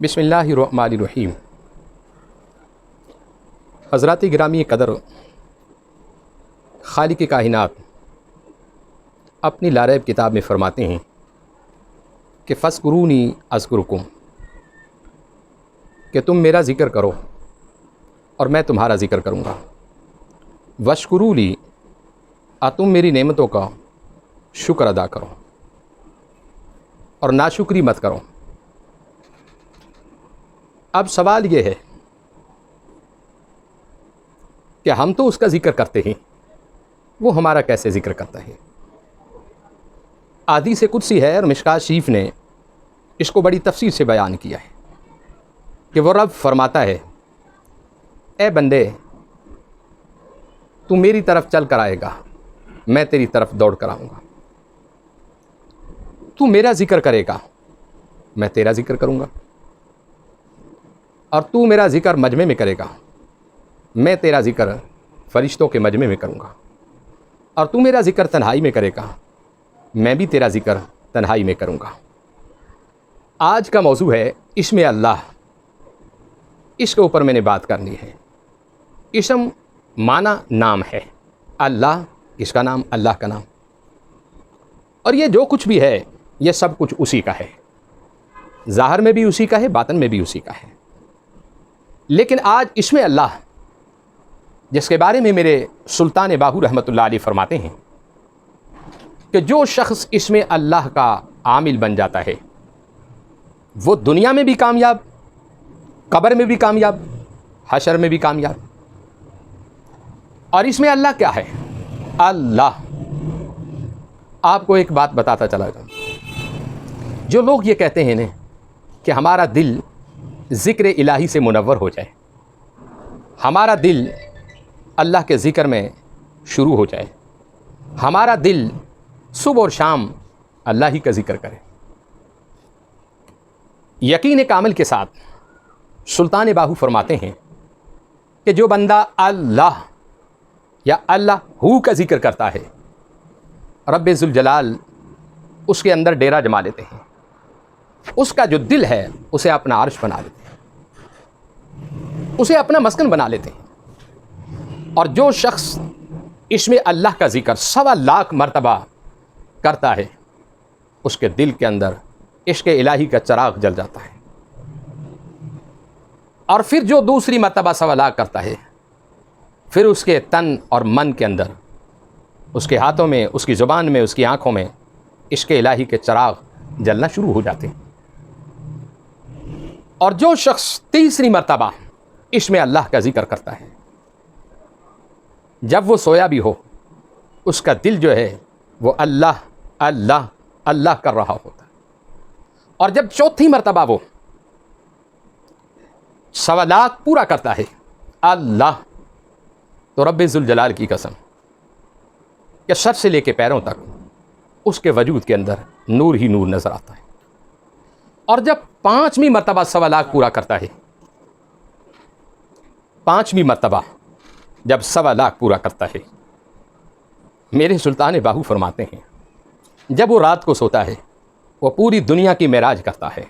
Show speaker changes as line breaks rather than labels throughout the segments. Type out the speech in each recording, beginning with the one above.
بسم اللہ الرحمن الرحیم۔ حضرات گرامی قدر، خالق کائنات اپنی لاریب کتاب میں فرماتے ہیں کہ فاذکرونی اذکرکم، کہ تم میرا ذکر کرو اور میں تمہارا ذکر کروں گا۔ واشکروا لی، تم میری نعمتوں کا شکر ادا کرو اور ناشکری مت کرو۔ اب سوال یہ ہے کہ ہم تو اس کا ذکر کرتے ہیں، وہ ہمارا کیسے ذکر کرتا ہے؟ حدیث قدسی ہے اور مشکات شریف نے اس کو بڑی تفصیل سے بیان کیا ہے کہ وہ رب فرماتا ہے، اے بندے تو میری طرف چل کر آئے گا، میں تیری طرف دوڑ کر آؤں گا۔ تو میرا ذکر کرے گا، میں تیرا ذکر کروں گا، اور تو میرا ذکر مجمع میں کرے گا، میں تیرا ذکر فرشتوں کے مجمع میں کروں گا، اور تو میرا ذکر تنہائی میں کرے گا، میں بھی تیرا ذکر تنہائی میں کروں گا۔ آج کا موضوع ہے اسم اللہ۔ اس کے اوپر میں نے بات کرنی ہے۔ اسم معنی نام ہے، اللہ اس کا نام، اللہ کا نام، اور یہ جو کچھ بھی ہے یہ سب کچھ اسی کا ہے، ظاہر میں بھی اسی کا ہے، باطن میں بھی اسی کا ہے۔ لیکن آج اسم اللہ، جس کے بارے میں میرے سلطان باہو رحمۃ اللہ علیہ فرماتے ہیں کہ جو شخص اسم اللہ کا عامل بن جاتا ہے وہ دنیا میں بھی کامیاب، قبر میں بھی کامیاب، حشر میں بھی کامیاب۔ اور اسم اللہ کیا ہے؟ اللہ۔ آپ کو ایک بات بتاتا چلا جاؤں، جو لوگ یہ کہتے ہیں کہ ہمارا دل ذکر الہی سے منور ہو جائے، ہمارا دل اللہ کے ذکر میں شروع ہو جائے، ہمارا دل صبح اور شام اللہ ہی کا ذکر کرے، یقین کامل کے ساتھ سلطان باہو فرماتے ہیں کہ جو بندہ اللہ یا اللہ ہو کا ذکر کرتا ہے، رب ذوالجلال اس کے اندر ڈیرا جما لیتے ہیں، اس کا جو دل ہے اسے اپنا عرش بنا لیتے ہیں، اسے اپنا مسکن بنا لیتے ہیں۔ اور جو شخص اسم اللہ کا ذکر 1.25 مرتبہ کرتا ہے، اس کے دل کے اندر عشق الہی کا چراغ جل جاتا ہے۔ اور پھر جو دوسری مرتبہ 1.25 کرتا ہے، پھر اس کے تن اور من کے اندر، اس کے ہاتھوں میں، اس کی زبان میں، اس کی آنکھوں میں عشق الہی کے چراغ جلنا شروع ہو جاتے ہیں۔ اور جو شخص تیسری مرتبہ اسم اللہ کا ذکر کرتا ہے، جب وہ سویا بھی ہو، اس کا دل جو ہے وہ اللہ اللہ اللہ کر رہا ہوتا ہے۔ اور جب چوتھی مرتبہ وہ 1.25 پورا کرتا ہے اللہ، تو رب ذوالجلال کی قسم کہ سر سے لے کے پیروں تک اس کے وجود کے اندر نور ہی نور نظر آتا ہے۔ اور جب 5ویں مرتبہ 1.25 پورا کرتا ہے، 5ویں مرتبہ جب 1.25 پورا کرتا ہے، میرے سلطان باہو فرماتے ہیں جب وہ رات کو سوتا ہے وہ پوری دنیا کی معراج کرتا ہے،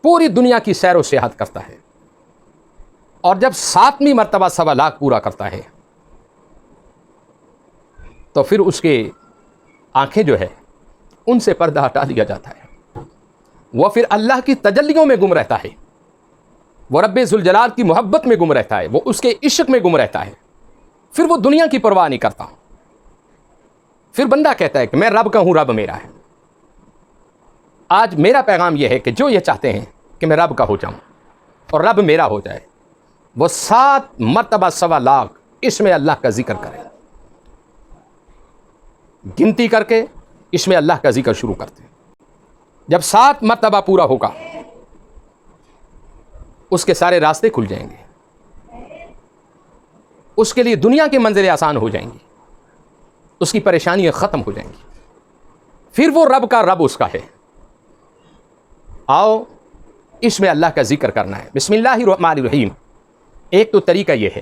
پوری دنیا کی سیر و سیاحت کرتا ہے۔ اور جب 7ویں مرتبہ 1.25 پورا کرتا ہے تو پھر اس کے آنکھیں جو ہے ان سے پردہ ہٹا دیا جاتا ہے، وہ پھر اللہ کی تجلیوں میں گم رہتا ہے، وہ رب ذوالجلال کی محبت میں گم رہتا ہے، وہ اس کے عشق میں گم رہتا ہے، پھر وہ دنیا کی پرواہ نہیں کرتا۔ پھر بندہ کہتا ہے کہ میں رب کا ہوں، رب میرا ہے۔ آج میرا پیغام یہ ہے کہ جو یہ چاہتے ہیں کہ میں رب کا ہو جاؤں اور رب میرا ہو جائے، وہ 7 مرتبہ 1.25 اسم اللہ کا ذکر کرے، گنتی کر کے اسم اللہ کا ذکر شروع کرتے ہیں۔ جب 7 مرتبہ پورا ہوگا اس کے سارے راستے کھل جائیں گے، اس کے لیے دنیا کے منزلیں آسان ہو جائیں گی، اس کی پریشانیاں ختم ہو جائیں گی، پھر وہ رب کا رب اس کا ہے۔ آؤ اسم اللہ کا ذکر کرنا ہے۔ بسم اللہ الرحمن الرحیم۔ ایک تو طریقہ یہ ہے